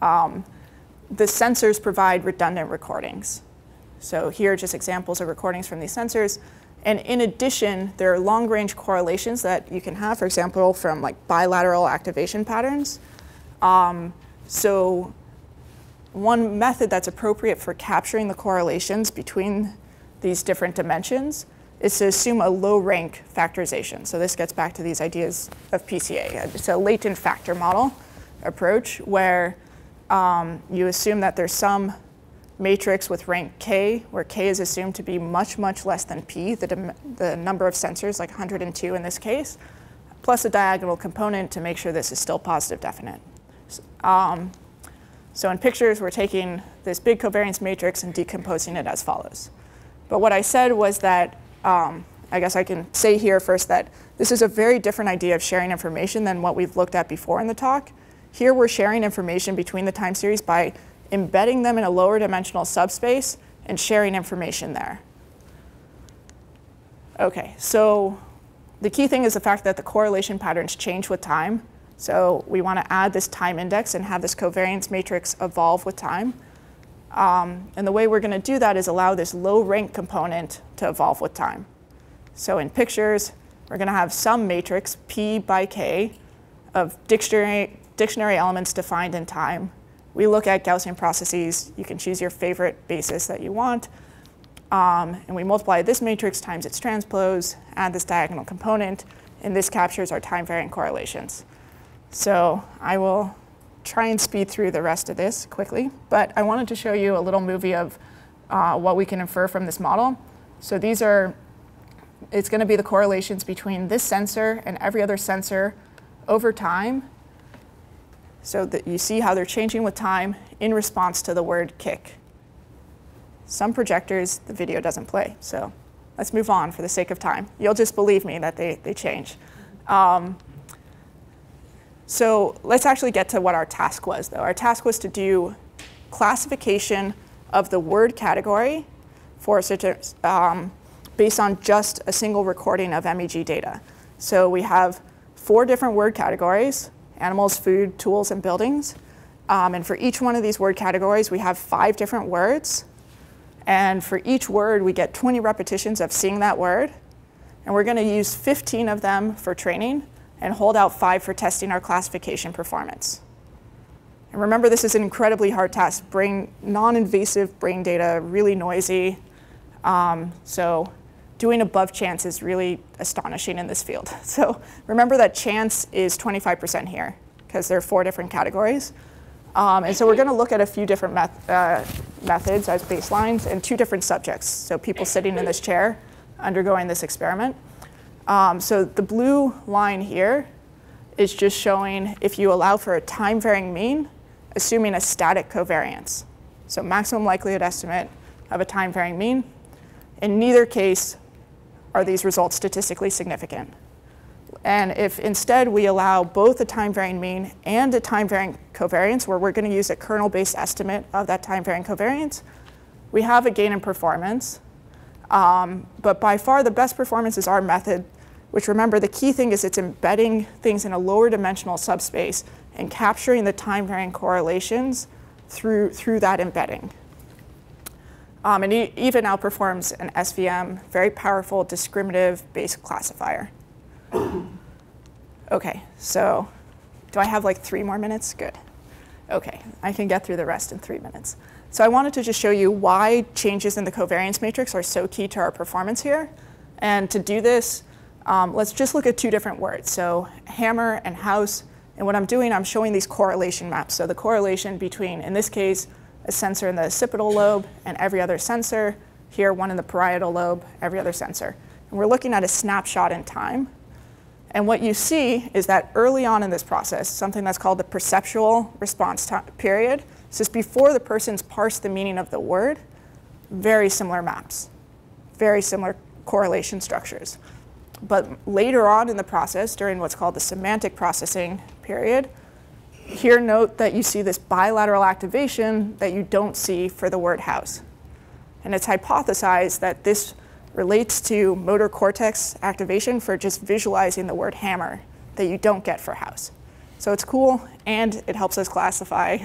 the sensors provide redundant recordings. So here are just examples of recordings from these sensors. And in addition, there are long-range correlations that you can have, for example, from like bilateral activation patterns. So one method that's appropriate for capturing the correlations between these different dimensions is to assume a low-rank factorization. So this gets back to these ideas of PCA. It's a latent factor model approach where you assume that there's some matrix with rank k, where k is assumed to be much, much less than p, the number of sensors, like 102 in this case, plus a diagonal component to make sure this is still positive definite. So in pictures, we're taking this big covariance matrix and decomposing it as follows. But what I said was that, I guess I can say here first that this is a very different idea of sharing information than what we've looked at before in the talk. Here we're sharing information between the time series by embedding them in a lower dimensional subspace and sharing information there. OK, so the key thing is the fact that the correlation patterns change with time. So we want to add this time index and have this covariance matrix evolve with time. And the way we're going to do that is allow this low rank component to evolve with time. So in pictures, we're going to have some matrix, P by K, of dictionary elements defined in time. We look at Gaussian processes. You can choose your favorite basis that you want. And we multiply this matrix times its transpose, add this diagonal component, and this captures our time-varying correlations. So I will try and speed through the rest of this quickly. But I wanted to show you a little movie of what we can infer from this model. So these are, it's going to be the correlations between this sensor and every other sensor over time. So that you see how they're changing with time in response to the word kick. Some projectors, the video doesn't play. So let's move on for the sake of time. You'll just believe me that they change. So let's actually get to what our task was, though. Our task was to do classification of the word category for such a, based on just a single recording of MEG data. So we have 4 different word categories: animals, food, tools, and buildings. And for each one of these word categories, we have 5 different words. And for each word, we get 20 repetitions of seeing that word. And we're going to use 15 of them for training and hold out 5 for testing our classification performance. And remember, this is an incredibly hard task. Non-invasive brain data, really noisy. So doing above chance is really astonishing in this field. So remember that chance is 25% here, because there are 4 different categories. And so we're going to look at a few different methods as baselines and 2 different subjects. So people sitting in this chair undergoing this experiment. So the blue line here is just showing if you allow for a time-varying mean, assuming a static covariance. So maximum likelihood estimate of a time-varying mean. In neither case are these results statistically significant. And if instead we allow both a time-varying mean and a time-varying covariance, where we're going to use a kernel-based estimate of that time-varying covariance, we have a gain in performance. But by far the best performance is our method, which, remember, the key thing is it's embedding things in a lower dimensional subspace and capturing the time-varying correlations through that embedding. And it even outperforms an SVM, very powerful discriminative based classifier. OK, so do I have like 3 more minutes? Good. OK, I can get through the rest in 3 minutes. So I wanted to just show you why changes in the covariance matrix are so key to our performance here. And to do this, let's just look at 2 different words. So hammer and house. And what I'm doing, I'm showing these correlation maps. So the correlation between, in this case, a sensor in the occipital lobe and every other sensor. Here, one in the parietal lobe, every other sensor. And we're looking at a snapshot in time. And what you see is that early on in this process, something that's called the perceptual response period, this is before the person's parsed the meaning of the word, very similar maps, very similar correlation structures. But later on in the process, during what's called the semantic processing period, here note that you see this bilateral activation that you don't see for the word house. And it's hypothesized that this relates to motor cortex activation for just visualizing the word hammer that you don't get for house. So it's cool, and it helps us classify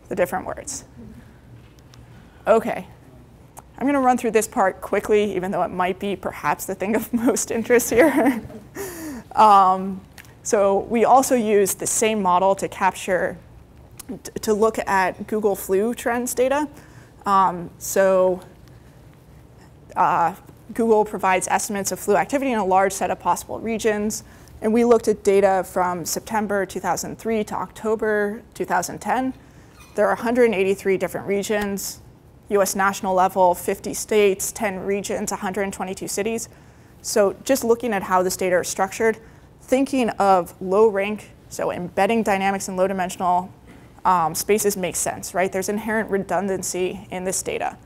the different words. Okay, I'm going to run through this part quickly, even though it might be perhaps the thing of most interest here. So we also use the same model to capture, to look at Google flu trends data. Google provides estimates of flu activity in a large set of possible regions. And we looked at data from September 2003 to October 2010. There are 183 different regions, US national level, 50 states, 10 regions, 122 cities. So just looking at how this data is structured, thinking of low rank, so embedding dynamics in low dimensional spaces makes sense, right? There's inherent redundancy in this data.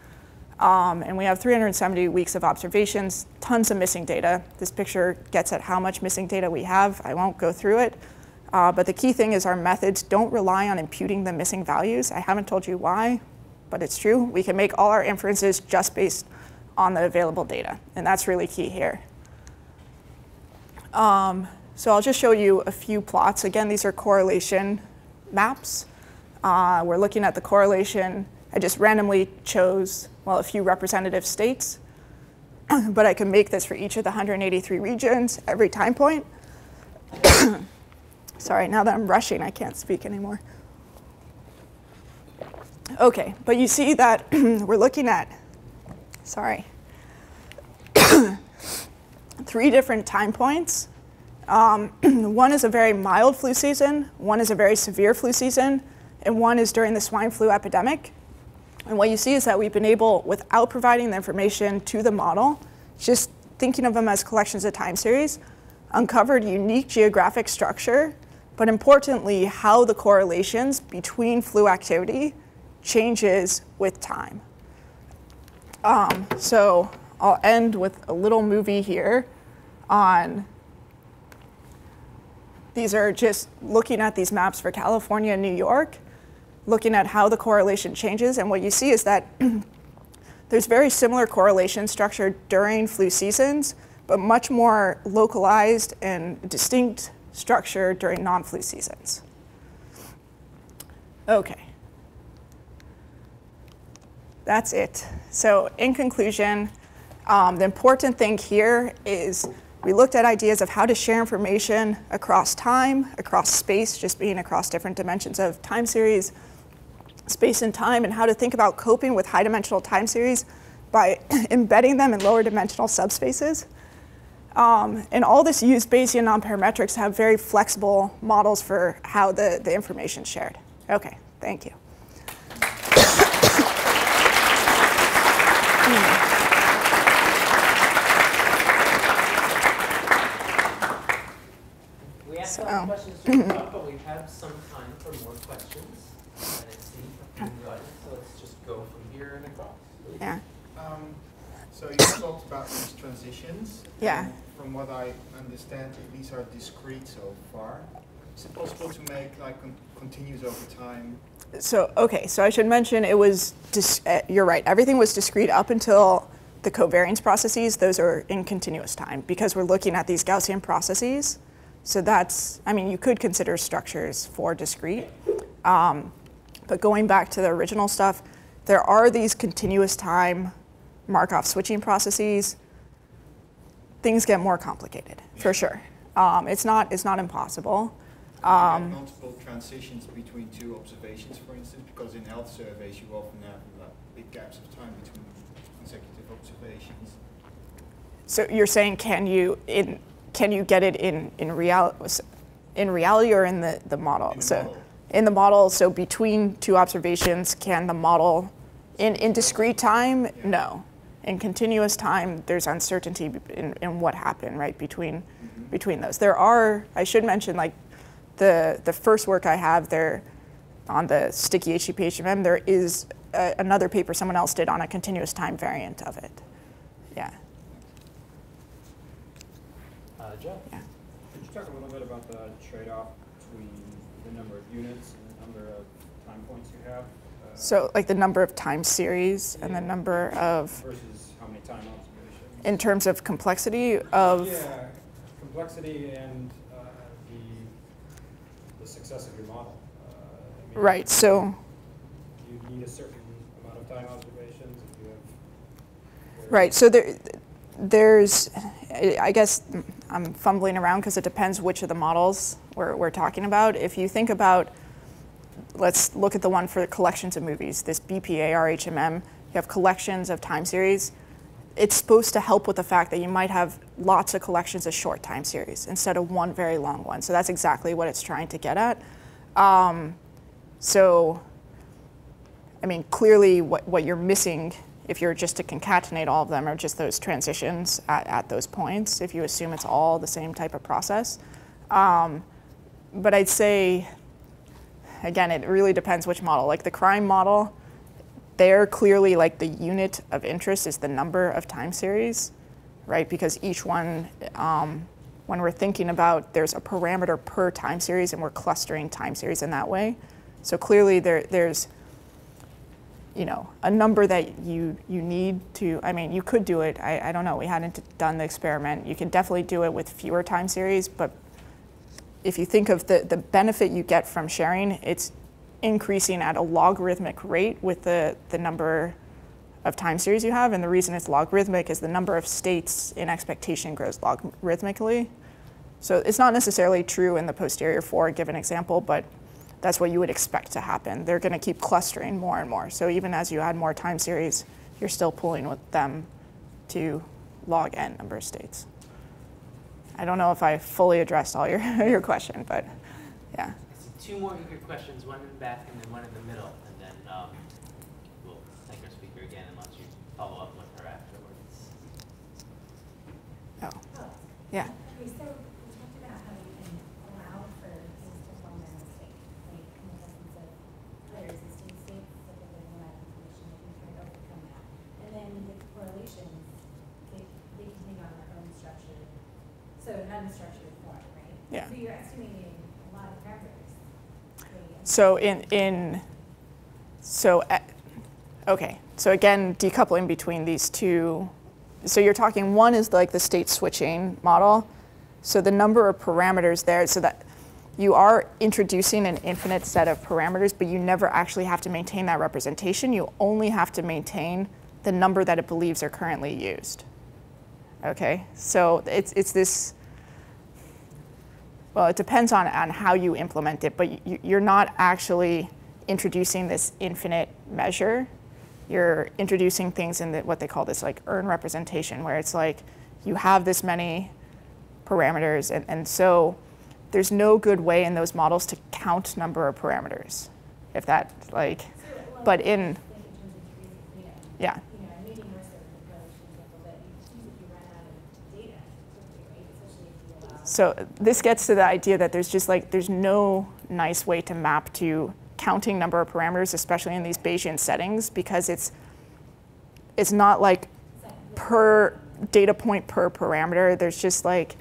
And we have 370 weeks of observations, tons of missing data. This picture gets at how much missing data we have. I won't go through it. But the key thing is our methods don't rely on imputing the missing values. I haven't told you why, but it's true. We can make all our inferences just based on the available data. And that's really key here. So I'll just show you a few plots. Again, these are correlation maps. We're looking at the correlation. I just randomly chose, well, a few representative states. But I can make this for each of the 183 regions every time point. Sorry, now that I'm rushing, I can't speak anymore. OK, but you see that we're looking at, sorry, 3 different time points. One is a very mild flu season, one is a very severe flu season, and one is during the swine flu epidemic. And what you see is that we've been able, without providing the information to the model, just thinking of them as collections of time series, uncovered unique geographic structure, but importantly, how the correlations between flu activity changes with time. So I'll end with a little movie here on, these are just looking at these maps for California and New York, looking at how the correlation changes. And what you see is that there's very similar correlation structure during flu seasons, but much more localized and distinct structure during non-flu seasons. OK. That's it. So in conclusion, the important thing here is we looked at ideas of how to share information across time, across space, just being across different dimensions of time series, space and time, and how to think about coping with high dimensional time series by embedding them in lower dimensional subspaces. And all this used Bayesian nonparametrics to have very flexible models for how the information is shared. OK, thank you. We asked a lot of questions to talk, but we have some time for more questions. And I see from the audience, so let's just go from here and across. Yeah. So you talked about these transitions. Yeah. From what I understand, these are discrete so far. Is it possible to make like continuous over time? So OK, so I should mention it was, you're right, everything was discrete up until the covariance processes. Those are in continuous time because we're looking at these Gaussian processes. So that's, I mean, you could consider structures for discrete. But going back to the original stuff, there are these continuous time Markov switching processes. Things get more complicated, for sure. It's not impossible. Multiple transitions between 2 observations, for instance, because in health surveys you often have like, big gaps of time between consecutive observations. So you're saying, can you get it in reality or in the model? In the model, so between 2 observations, can the model in discrete time? Yeah. No. In continuous time, there's uncertainty in what happened, right, between those. There are, I should mention, like the first work I have there on the sticky HTP-HMM, there is another paper someone else did on a continuous time variant of it. Yeah. Joe? Yeah. Could you talk a little bit about the trade-off between the number of units and the number of time points you have? So like the number of time series and the number of... Versus how many time observations? In terms of complexity of... Yeah, complexity and the success of your model. I mean, Right, so... You need a certain amount of time observations if you have... Right, so there's, I guess I'm fumbling around because it depends which of the models we're talking about. If you think about, let's look at the one for collections of movies, this BPA IHMM, you have collections of time series. It's supposed to help with the fact that you might have lots of collections of short time series instead of one very long one. So that's exactly what it's trying to get at. So, I mean, clearly what you're missing if you're just to concatenate all of them are just those transitions at those points, if you assume it's all the same type of process. But I'd say, again, it really depends which model. Like the crime model, there clearly like the unit of interest is the number of time series, right? Because each one, when we're thinking about, there's a parameter per time series and we're clustering time series in that way. So clearly there's a number that you need to, I mean, you could do it, I don't know, we hadn't done the experiment. You can definitely do it with fewer time series, but if you think of the benefit you get from sharing, it's increasing at a logarithmic rate with the number of time series you have, and the reason it's logarithmic is the number of states in expectation grows logarithmically. So it's not necessarily true in the posterior for a given example, but that's what you would expect to happen. They're going to keep clustering more and more. So even as you add more time series, you're still pulling with them to log n number of states. I don't know if I fully addressed all your question, but yeah. I see two more eager questions, one in the back and then one in the middle, and then we'll thank our speaker again and let you follow up with her afterwards. Oh, yeah. Okay, so we talked about how you can allow for things to form their own state, like in the presence of other existing states, so that there's a lot of information that can try to overcome that. And then the correlations, they can take on their own structure. So not in structured form, right? Yeah. So you're estimating a lot of parameters. So okay. So again, decoupling between these two. So you're talking, one is like the state switching model. So the number of parameters there, so that you are introducing an infinite set of parameters, but you never actually have to maintain that representation. You only have to maintain the number that it believes are currently used. Okay, so it's this, well, it depends on how you implement it, but you're not actually introducing this infinite measure. You're introducing things in what they call this like earn representation, where it's like you have this many parameters, and so there's no good way in those models to count number of parameters, if that like, but in, yeah. So this gets to the idea that there's no nice way to map to counting number of parameters, especially in these Bayesian settings, because it's not like per data point per parameter. There's just like,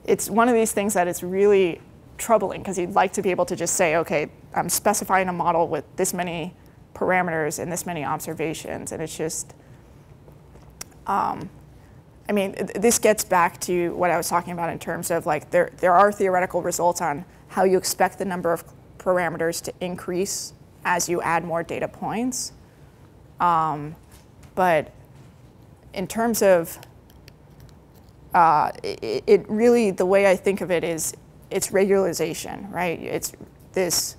it's one of these things that is really troubling because you'd like to be able to just say, okay, I'm specifying a model with this many parameters and this many observations, and it's just, I mean, this gets back to what I was talking about in terms of like there are theoretical results on how you expect the number of parameters to increase as you add more data points. But in terms of, it really, the way I think of it is it's regularization, right? It's this,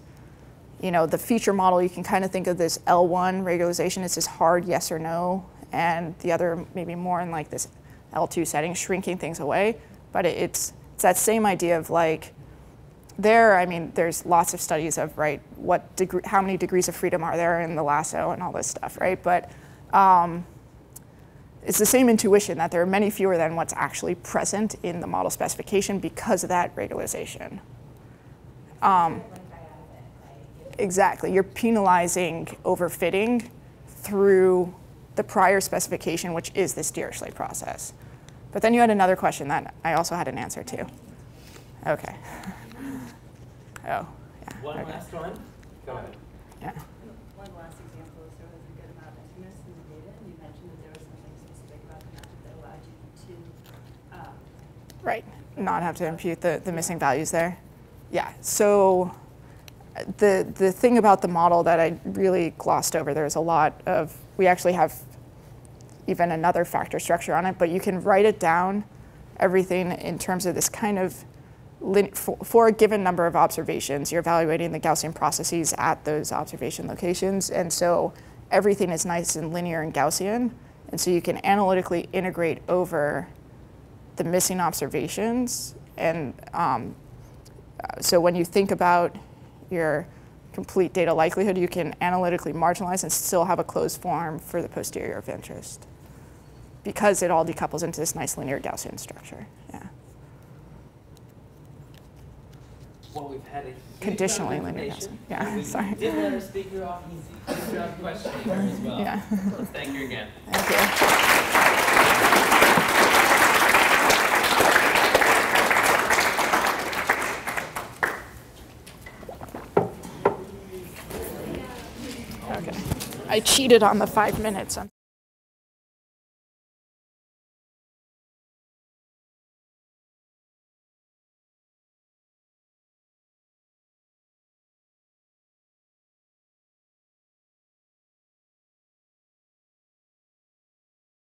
the feature model, you can kind of think of this L1 regularization. It's this hard yes or no, and the other maybe more in like this L2 setting, shrinking things away. But it's that same idea of like, I mean, there's lots of studies of, right, how many degrees of freedom are there in the lasso and all this stuff, right? But it's the same intuition that there are many fewer than what's actually present in the model specification because of that regularization. Exactly. You're penalizing overfitting through the prior specification, which is this Dirichlet process. But then you had another question that I also had an answer to. Okay. Oh, yeah. One okay. last one. Go ahead. Yeah. One last example is there was a good amount of emptiness in the data, and you mentioned that there was something specific about the method that allowed you to Right. Not have to impute the missing values there. Yeah. So the thing about the model that I really glossed over, there's a lot of, we actually have even another factor structure on it, but you can write it down, everything in terms of this kind of, for a given number of observations, you're evaluating the Gaussian processes at those observation locations. And so everything is nice and linear and Gaussian. And so you can analytically integrate over the missing observations. And so when you think about your complete data likelihood, you can analytically marginalize and still have a closed form for the posterior of interest because it all decouples into this nice linear Gaussian structure. Yeah. Well, we've had a huge Conditionally amount of linear information. Gaussian. Yeah, We sorry. did let our speaker off easy. Good job questioning her as well. Yeah. So thank you again. Thank you. Okay. I cheated on the 5 minutes.